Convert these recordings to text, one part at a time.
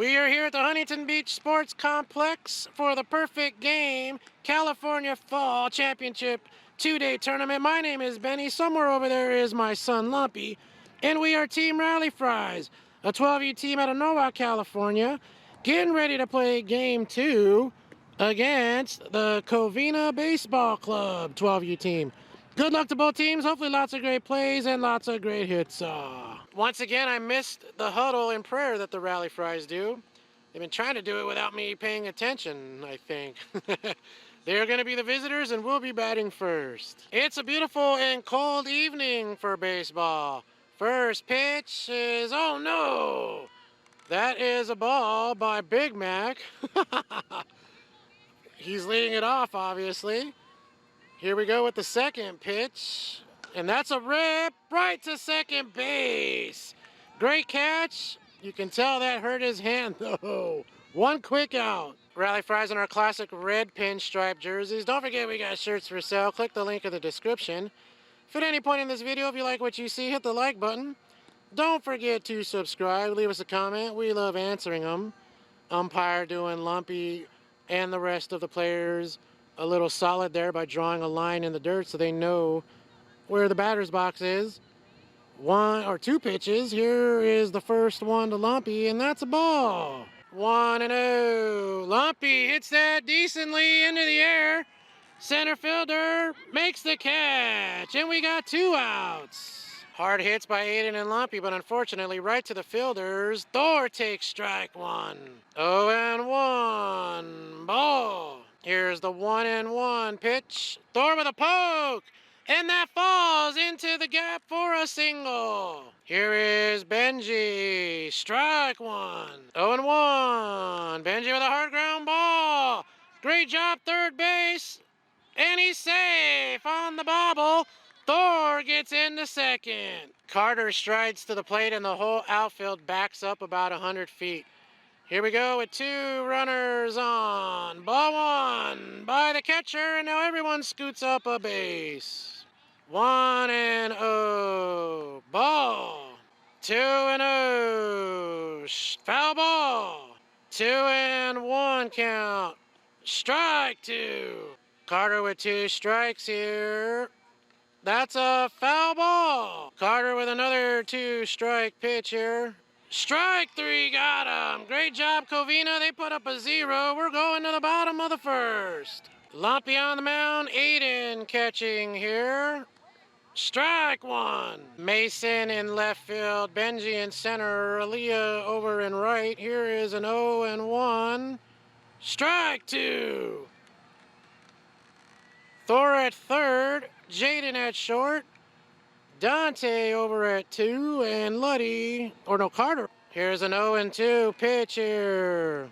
We are here at the Huntington Beach Sports Complex for the Perfect Game California Fall Championship 2-day tournament. My name is Benny. Somewhere over there is my son Lumpy. And we are Team Rally Fries, a 12U team out of Norwalk, California, getting ready to play Game 2 against the Covina Baseball Club 12U team. Good luck to both teams. Hopefully lots of great plays and lots of great hits. Once again, I missed the huddle and prayer that the Rally Fries do. They've been trying to do it without me paying attention, I think. They're going to be the visitors and we'll be batting first. It's a beautiful and cold evening for baseball. First pitch is, oh no! That is a ball by Big Mac. He's leading it off, obviously. Here we go with the second pitch. And that's a rip right to second base. Great catch. You can tell that hurt his hand, though. One quick out. Rally Fries in our classic red pinstripe jerseys. Don't forget we got shirts for sale. Click the link in the description. If at any point in this video, if you like what you see, hit the like button. Don't forget to subscribe. Leave us a comment. We love answering them. Umpire doing Lumpy and the rest of the players a little solid there by drawing a line in the dirt so they know where the batter's box is. One or two pitches. Here is the first one to Lumpy, and that's a ball. 1-0. Lumpy hits that decently into the air. Center fielder makes the catch, and we got 2 outs. Hard hits by Aiden and Lumpy, but unfortunately right to the fielders. Thor takes strike one. 0-1. Ball. Here's the 1-1 pitch. Thor with a poke. And that falls into the gap for a single. Here is Benji. Strike one. 0-1. Benji with a hard ground ball. Great job, third base. And he's safe on the bobble. Thor gets into second. Carter strides to the plate and the whole outfield backs up about 100 feet. Here we go with 2 runners on. Ball 1 by the catcher, and now everyone scoots up a base. 1-0. Ball. 2-0. Foul ball. 2-1 count. Strike 2. Carter with 2 strikes here. That's a foul ball. Carter with another 2-strike pitch here. Strike 3, got him. Great job, Covina. They put up a 0. We're going to the bottom of the first. Lumpy on the mound. Aiden catching here. Strike 1. Mason in left field. Benji in center. Aaliyah over in right. Here is an 0-1. Strike 2. Thor at third. Jaden at short. Dante over at 2, and Carter. Here's an 0-2 pitch here.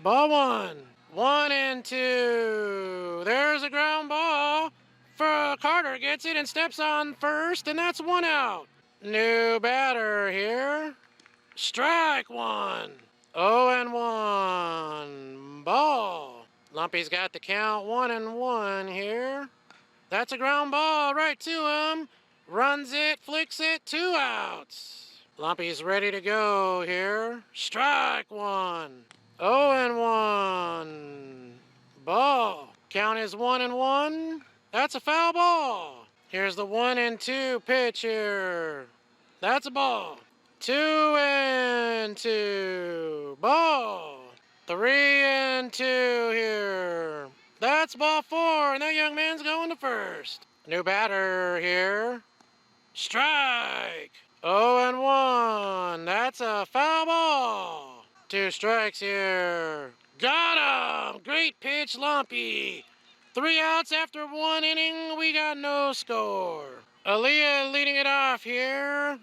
Ball 1. 1-2. There's a ground ball. For Carter gets it and steps on first, and that's 1 out. New batter here. Strike 1. 0-1. Ball. Lumpy's got the count. 1-1 here. That's a ground ball right to him. Runs it, flicks it, 2 outs. Lumpy's ready to go here. Strike 1. 0-1. Ball. Count is 1-1. That's a foul ball. Here's the 1-2 pitch here. That's a ball. 2-2. Ball. 3-2 here. That's ball 4, and that young man's going to first. New batter here. Strike. 0-1. That's a foul ball. 2 strikes here. Got him. Great pitch, Lumpy. 3 outs after 1 inning. We got no score. Aaliyah leading it off here.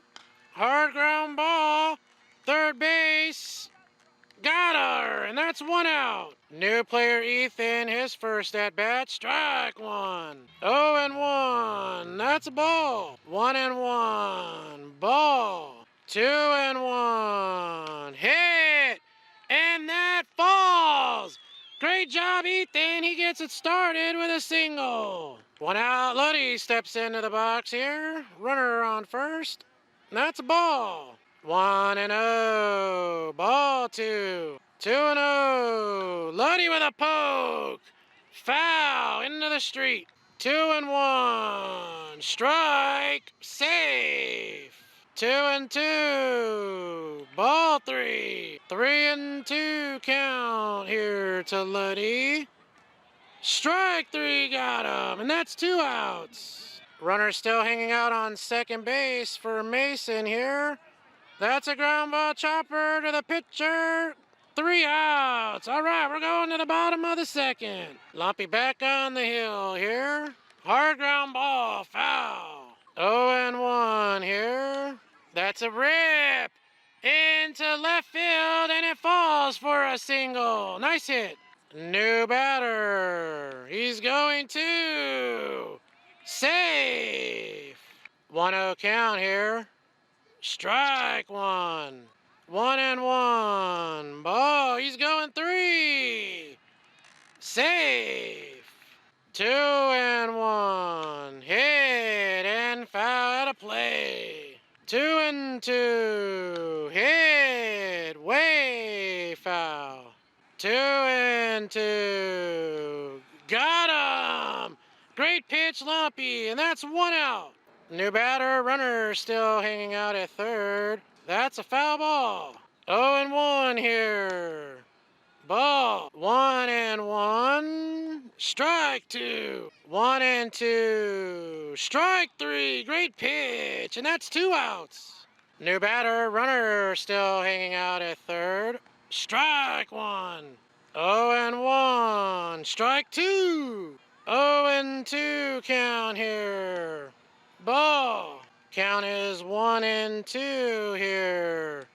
Hard ground ball. Third base. Got her. And that's 1 out. New player Ethan, his first at bat. Strike 1. 0-1. That's a ball. 1-1. Ball. 2-1. Hit. And that falls. Great job, Ethan. He gets it started with a single. 1 out. Luddy steps into the box here. Runner on first. And that's a ball. 1-0. Ball 2. 2-0. Luddy with a poke. Foul into the street. 2-1. Strike. Safe. 2-2. Ball 3. 3-2 count here to Luddy. Strike 3 got him, and that's 2 outs. Runner still hanging out on second base for Mason here. That's a ground ball chopper to the pitcher. 3 outs. All right, we're going to the bottom of the second. Lumpy back on the hill here. Hard ground ball, foul. 0-1 here. That's a rip into left field, and it falls for a single. Nice hit. New batter. He's going to safe. 1-0 count here. Strike 1. 1-1. Ball. He's going 3. Safe. 2-1. Hit and foul out of play. 2-2. Hit. Way foul. 2-2. Got him. Great pitch, Lumpy, and that's 1 out. New batter, runner still hanging out at third. That's a foul ball. 0-1 here. Ball. 1-1. Strike 2. 1-2. Strike 3. Great pitch, and that's 2 outs. New batter, runner still hanging out at third. Strike 1. 0-1. Strike 2. 0-2 count here. Ball. Count is 1-2 here.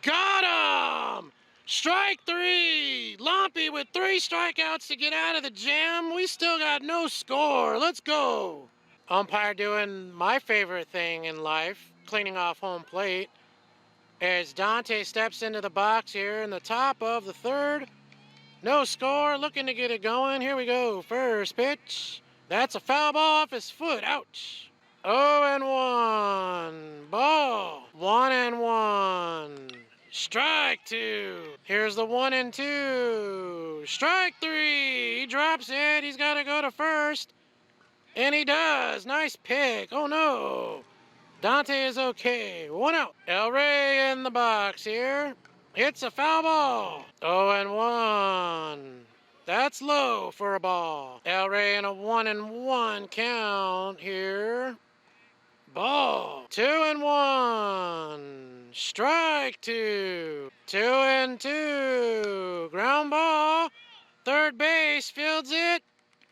Got him! Strike 3. Lumpy with 3 strikeouts to get out of the jam. We still got no score. Let's go. Umpire doing my favorite thing in life, cleaning off home plate. As Dante steps into the box here in the top of the third. No score, looking to get it going. Here we go, first pitch. That's a foul ball off his foot, ouch. 0-1, ball. 1-1, strike 2. Here's the 1-2, strike 3. He drops it, he's got to go to first. And he does, nice pick, oh no. Dante is okay. 1 out. El Rey in the box here. Hits a foul ball. 0-1. That's low for a ball. El Rey in a 1-1 count here. Ball. 2-1. Strike 2. 2-2. Ground ball. Third base fields it.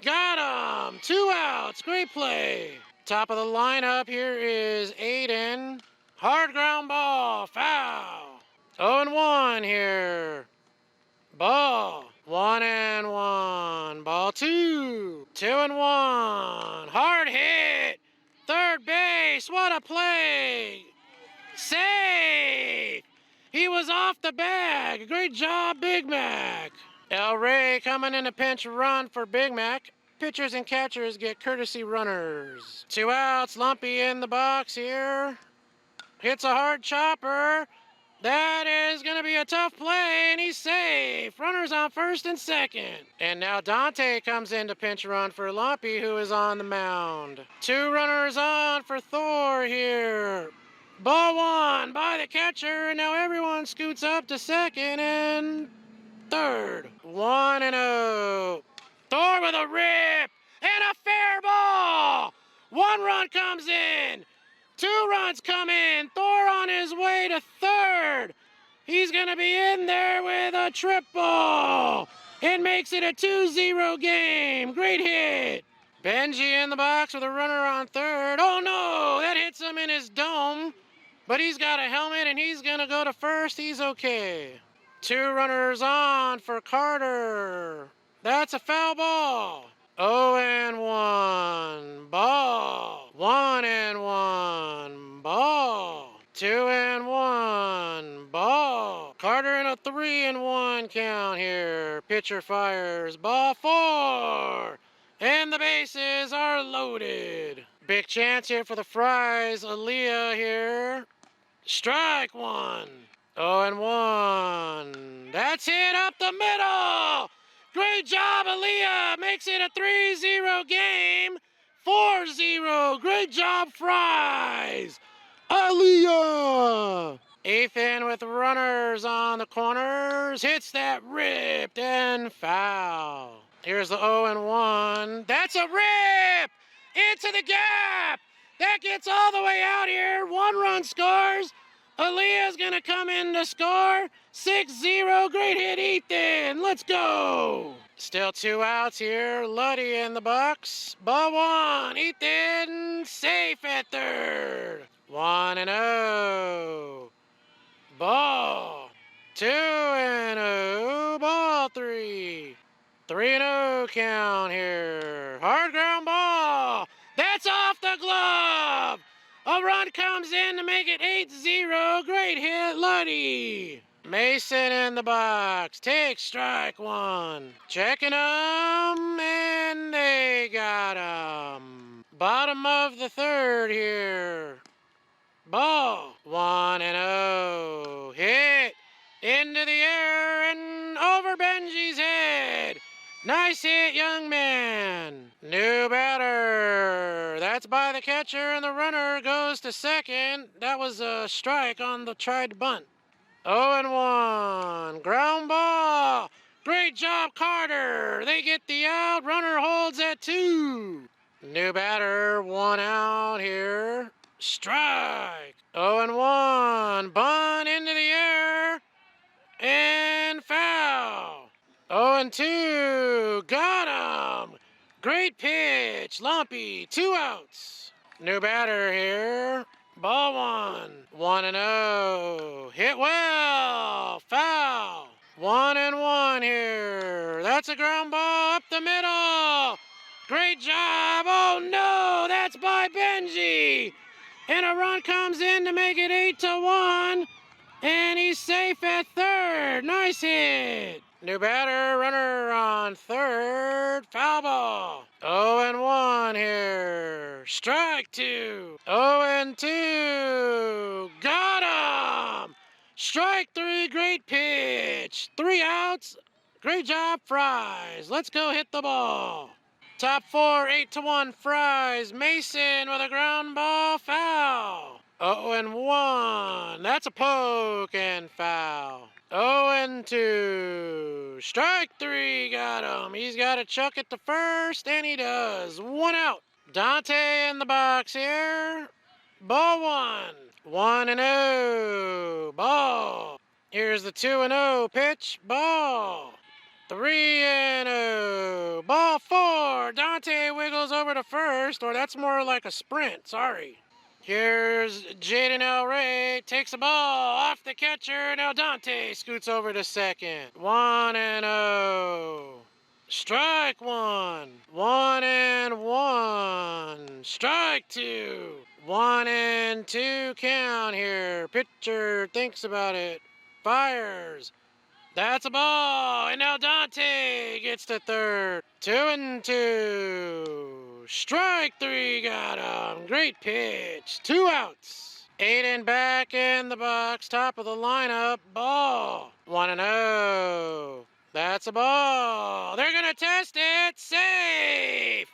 Got him. 2 outs. Great play. Top of the lineup here is Aiden. Hard ground ball, foul. 0-1 here. Ball. 1-1. Ball 2. 2-1. Hard hit. Third base. What a play. Save. He was off the bag. Great job, Big Mac. El Rey coming in a pinch run for Big Mac. Pitchers and catchers get courtesy runners. 2 outs, Lumpy in the box here. Hits a hard chopper. That is going to be a tough play, and he's safe. Runners on first and second. And now Dante comes in to pinch run for Lumpy, who is on the mound. 2 runners on for Thor here. Ball 1 by the catcher, and now everyone scoots up to second and third. 1-0. Thor with a rip and a fair ball. 1 run comes in. 2 runs come in. Thor on his way to third. He's going to be in there with a triple. It makes it a 2-0 game. Great hit. Benji in the box with a runner on third. Oh no, that hits him in his dome. But he's got a helmet and he's going to go to first. He's okay. 2 runners on for Carter. That's a foul ball. 0-1. Ball. 1-1. Ball. 2-1. Ball. Carter in a 3-1 count here. Pitcher fires. Ball 4. And the bases are loaded. Big chance here for the Fries. Aaliyah here. Strike one. 0-1. That's hit up the middle. Great job, Aaliyah. Makes it a 3-0 game. 4-0. Great job, Fries. Aaliyah. Ethan with runners on the corners. Hits that ripped and foul. Here's the 0-1. That's a rip. Into the gap. That gets all the way out here. 1 run scores. Aaliyah's going to come in to score. 6-0. Great hit, Ethan. Let's go. Still 2 outs here. Luddy in the box. Ball 1. Ethan safe at third. 1-0. Ball. 2-0. Ball 3. 3-0 count here. Hard ground ball. That's off the glove. A run comes in to make it 8-0. Great hit, Luddy. Mason in the box. Takes strike 1. Checking him, and they got him. Bottom of the third here. Ball. 1-0. Hit into the air and over Benji's head. Nice hit, young man. New batter. That's by the catcher, and the runner goes to second. That was a strike on the tried bunt. 0-1. Ground ball. Great job, Carter. They get the out. Runner holds at 2. New batter, 1 out here. Strike. 0-1. Bunt into the air. And foul. 0-2. Got him. Great pitch. Lumpy. 2 outs. New batter here. Ball 1. 1-0. Hit well. Foul. 1-1 here. That's a ground ball up the middle. Great job. Oh no, that's by Benji. And a run comes in to make it 8-1. And he's safe at third. Nice hit. New batter, runner on third. Foul ball. 0-1 here. Strike 2. 0-2. Got him. Strike 3. Great pitch. 3 outs. Great job, Fries. Let's go hit the ball. Top 4, 8-1 Fries. Mason with a ground ball. Foul. 0-1. That's a poke and foul. 0-2. Strike 3. Got him. He's got to chuck it to first, and he does. 1 out. Dante in the box here. Ball 1. 1-0. Ball. Here's the 2-0 pitch. Ball. 3-0. Ball 4. Dante wiggles over to first, or that's more like a sprint. Sorry. Here's Jaden El Rey, takes the ball off the catcher. Now Dante scoots over to second. 1-0. Strike 1. 1-1. Strike 2. 1-2 count here. Pitcher thinks about it. Fires. That's a ball. And now Dante gets to third. 2-2. Strike 3, got him. Great pitch. 2 outs. Aiden back in the box, top of the lineup. Ball. 1-0. That's a ball. They're going to test it. Safe.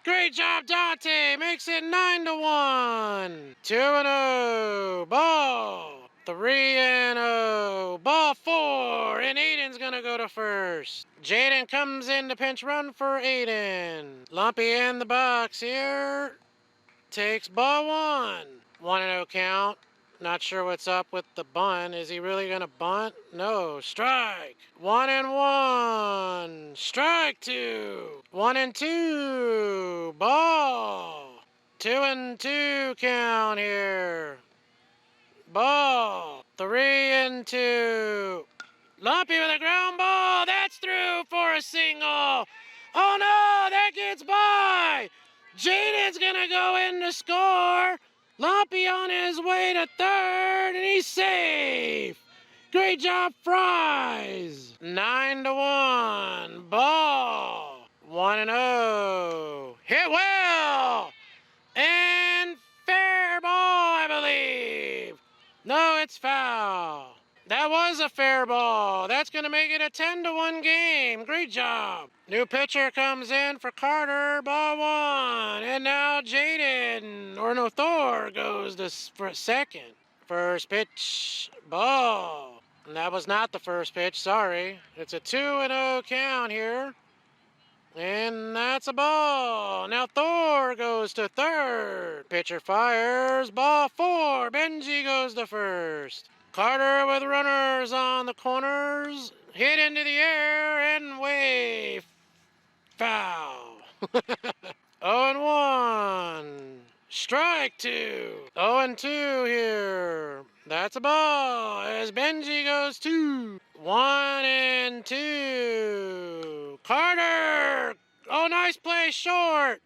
Great job, Dante. Makes it 9-1. 2-0. Ball. 3-0. Ball 4. And Aiden's going to go to first. Jaden comes in to pinch run for Aiden. Lumpy in the box here. Takes ball 1. 1-0 count. Not sure what's up with the bunt. Is he really going to bunt? No. Strike. 1-1. Strike 2. 1-2. Ball. 2-2 count here. Ball. 3-2. Lumpy with a ground ball. That's through for a single. Oh no, that gets by. Jaden's going to go in to score. Lumpy on his way to third, and he's safe. Great job, Fries. 9-1. Ball. 1-0. Hit well. And fair ball, I believe. No, fair ball. That's going to make it a 10-1 game. Great job. New pitcher comes in for Carter. Ball one. And now Thor goes for second. First pitch. Ball. And that was not the first pitch. Sorry. It's a 2-0 count here. And that's a ball. Now Thor goes to third. Pitcher fires. Ball four. Benji goes to first. Carter with runners on the corners. Hit into the air and way foul. 0-1. Strike two. 0-2 here. That's a ball as Benji goes 2. 1-2. Carter. Oh, nice play short.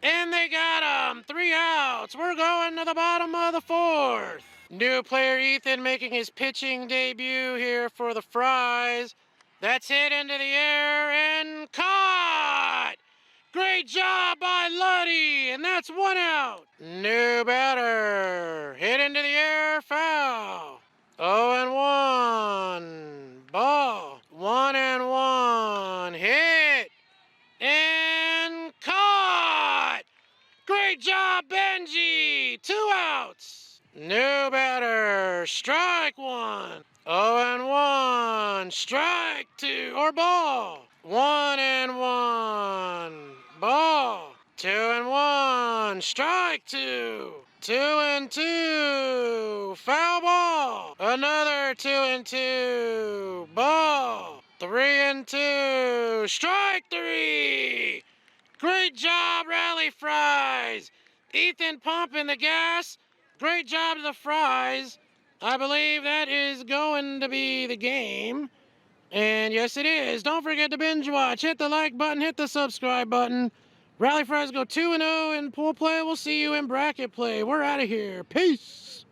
And they got him. 3 outs. We're going to the bottom of the fourth. New player Ethan making his pitching debut here for the Fries. That's hit into the air and caught. Great job by Luddy, and that's 1 out. New batter. Hit into the air, foul. 0-1. Ball. 1-1. Hit. And caught. Great job, Benji. 2 outs. New batter. Strike one. 0-1. Strike two. Or ball. 1-1. Ball. 2-1. Strike two. 2-2. Foul ball. Another 2-2. Ball. 3-2. Strike three. Great job, Rally Fries. Ethan pumping the gas. Great job to the Fries. I believe that is going to be the game. And yes, it is. Don't forget to binge watch. Hit the like button. Hit the subscribe button. Rally Fries go 2-0 in pool play. We'll see you in bracket play. We're out of here. Peace.